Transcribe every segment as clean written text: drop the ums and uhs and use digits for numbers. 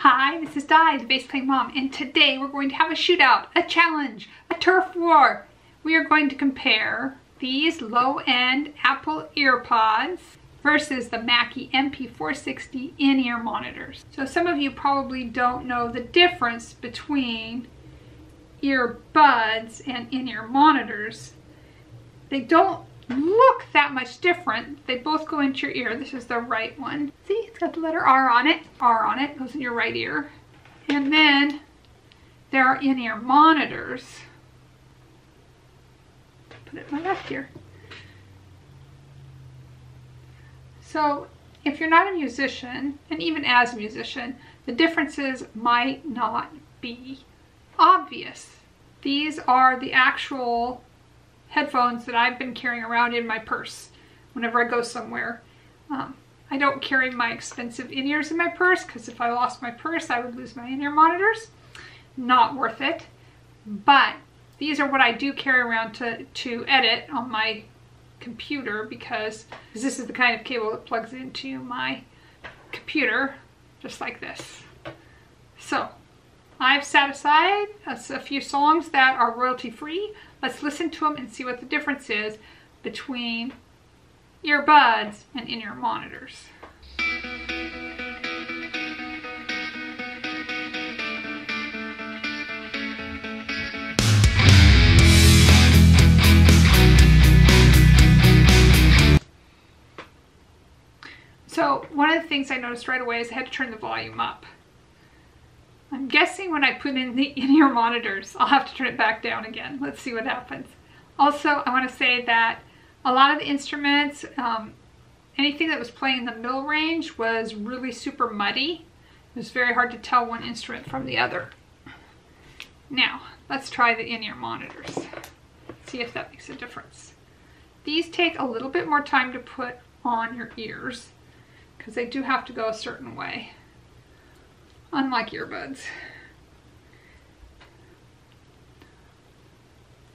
Hi, this is Di, the bass playing mom, and today we're going to have a shootout, a challenge, a turf war. We are going to compare these low-end Apple AirPods versus the Mackie MP-460 in-ear monitors. So some of you probably don't know the difference between earbuds and in-ear monitors. They don't look that much different. They both go into your ear. This is the right one. See, it's got the letter R on it. R on it goes in your right ear. And then there are in-ear monitors. Put it in my left ear. So if you're not a musician, and even as a musician, the differences might not be obvious. These are the actual headphones that I've been carrying around in my purse whenever I go somewhere. I don't carry my expensive in-ears in my purse because if I lost my purse I would lose my in-ear monitors. Not worth it. But these are what I do carry around to edit on my computer because this is the kind of cable that plugs into my computer, just like this. So I've set aside a few songs that are royalty free. Let's listen to them and see what the difference is between earbuds and in-ear monitors. So one of the things I noticed right away is I had to turn the volume up. I'm guessing when I put in the in-ear monitors, I'll have to turn it back down again. Let's see what happens. Also, I want to say that a lot of the instruments, anything that was playing in the middle range was really super muddy. It was very hard to tell one instrument from the other. Now, let's try the in-ear monitors. See if that makes a difference. These take a little bit more time to put on your ears because they do have to go a certain way. Unlike earbuds.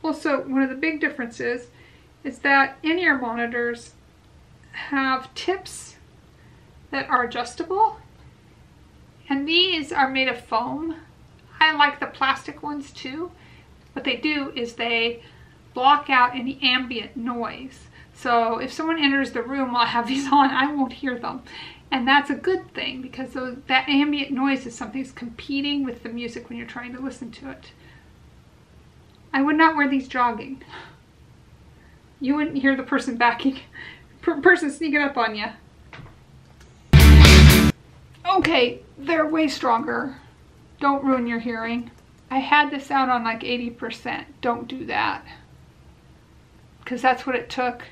Also, one of the big differences is that in-ear monitors have tips that are adjustable, and these are made of foam. I like the plastic ones too. What they do is they block out any ambient noise. So if someone enters the room while I have these on, I won't hear them. And that's a good thing because that ambient noise is something that's competing with the music when you're trying to listen to it. I would not wear these jogging. You wouldn't hear the person person sneaking up on you. Okay, they're way stronger. Don't ruin your hearing. I had this out on like 80%. Don't do that. Because that's what it took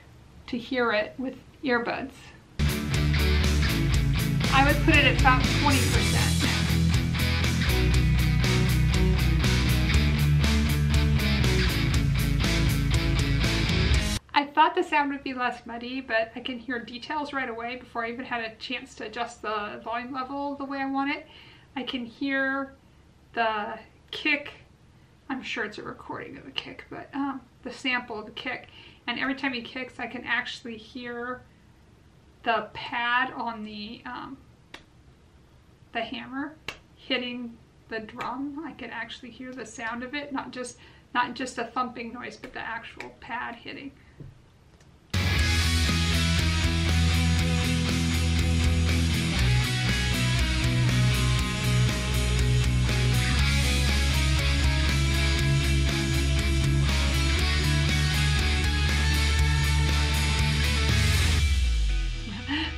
to hear it with earbuds. I would put it at about 20%. I thought the sound would be less muddy, but I can hear details right away before I even had a chance to adjust the volume level the way I want it. I can hear the kick. I'm sure it's a recording of the kick, but the sample of the kick. And every time he kicks, I can actually hear the pad on the hammer hitting the drum. I can actually hear the sound of it, not just a thumping noise, but the actual pad hitting.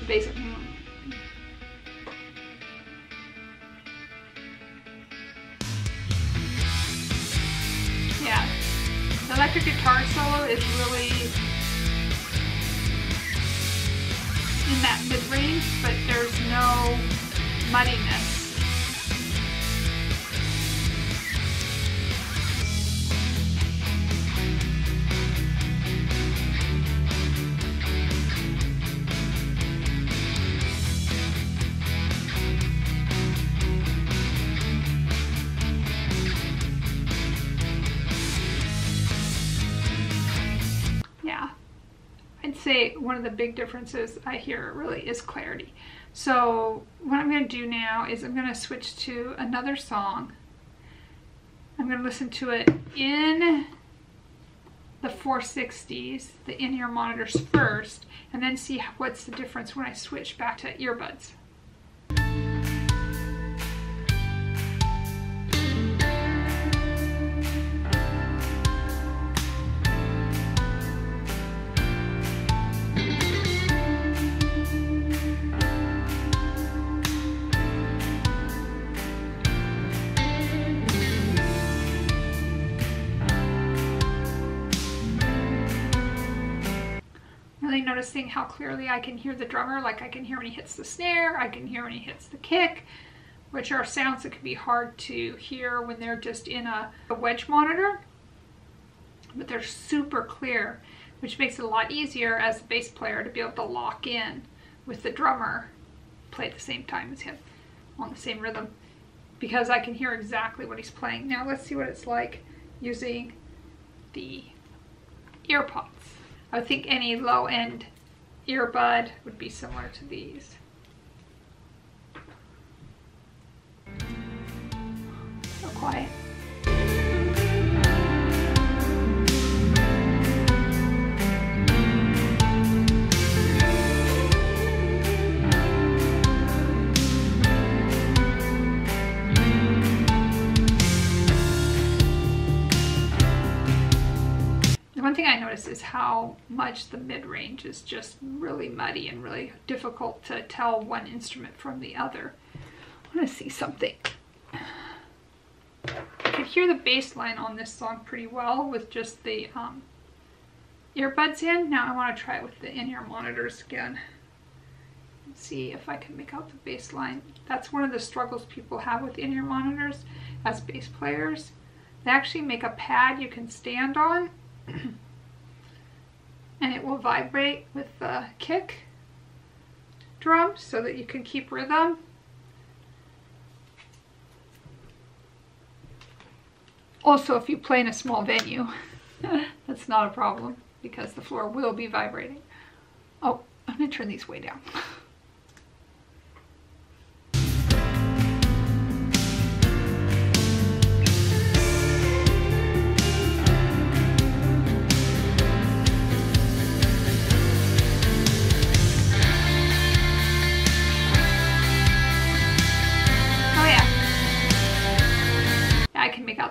Basically. Yeah, the electric guitar solo is really in that mid-range, but there's no muddiness. I'd say one of the big differences I hear really is clarity. So what I'm going to do now is I'm going to switch to another song. I'm going to listen to it in the 460s, the in-ear monitors first, and then see what's the difference when I switch back to earbuds. Noticing how clearly I can hear the drummer. Like I can hear when he hits the snare, I can hear when he hits the kick, which are sounds that can be hard to hear when they're just in a wedge monitor, but they're super clear, which makes it a lot easier as a bass player to be able to lock in with the drummer, play at the same time as him on the same rhythm, because I can hear exactly what he's playing. Now let's see what it's like using the earpods. I would think any low-end earbud would be similar to these. So quiet. One thing I noticed is how much the mid-range is just really muddy and really difficult to tell one instrument from the other. I want to see something. I could hear the bass line on this song pretty well with just the earbuds in. Now I want to try it with the in-ear monitors again. Let's see if I can make out the bass line. That's one of the struggles people have with in-ear monitors as bass players. They actually make a pad you can stand on and it will vibrate with the kick drum so that you can keep rhythm. Also, if you play in a small venue, that's not a problem because the floor will be vibrating. Oh, I'm going to turn these way down.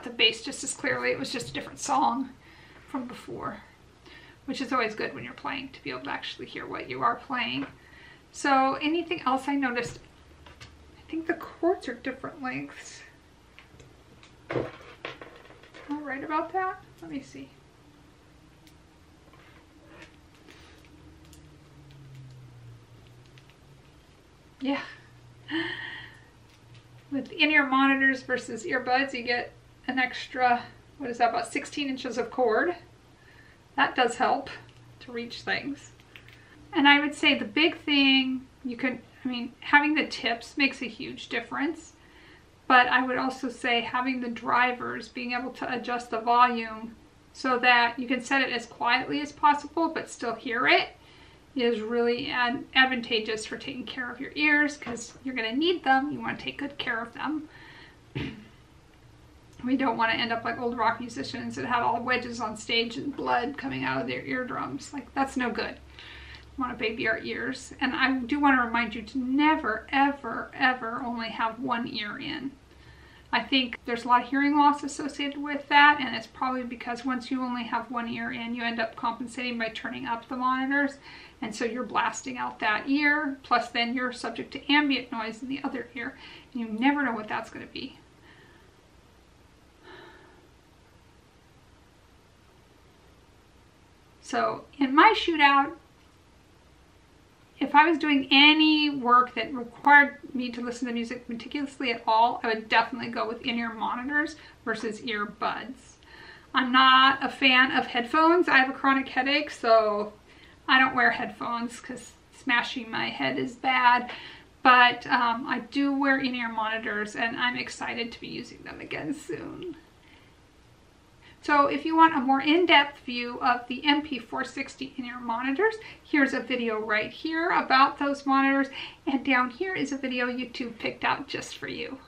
The bass just as clearly. It was just a different song from before, which is always good when you're playing, to be able to actually hear what you are playing. So anything else I noticed? I think the chords are different lengths. Am I right about that? Let me see. Yeah. With in-ear monitors versus earbuds, you get an extra, what is that, about 16 inches of cord. That does help to reach things. And I would say the big thing, having the tips makes a huge difference. But I would also say having the drivers, being able to adjust the volume so that you can set it as quietly as possible but still hear it, is really advantageous for taking care of your ears, because you're going to need them. You want to take good care of them. We don't want to end up like old rock musicians that have all wedges on stage and blood coming out of their eardrums. Like, that's no good. We want to baby our ears. And I do want to remind you to never, ever, ever only have one ear in. I think there's a lot of hearing loss associated with that, and it's probably because once you only have one ear in, you end up compensating by turning up the monitors, and so you're blasting out that ear, plus then you're subject to ambient noise in the other ear, and you never know what that's going to be. So in my shootout, if I was doing any work that required me to listen to music meticulously at all, I would definitely go with in-ear monitors versus earbuds. I'm not a fan of headphones. I have a chronic headache, so I don't wear headphones because smashing my head is bad. But I do wear in-ear monitors, and I'm excited to be using them again soon. So if you want a more in-depth view of the MP-460 in your monitors, here's a video right here about those monitors, and down here is a video YouTube picked out just for you.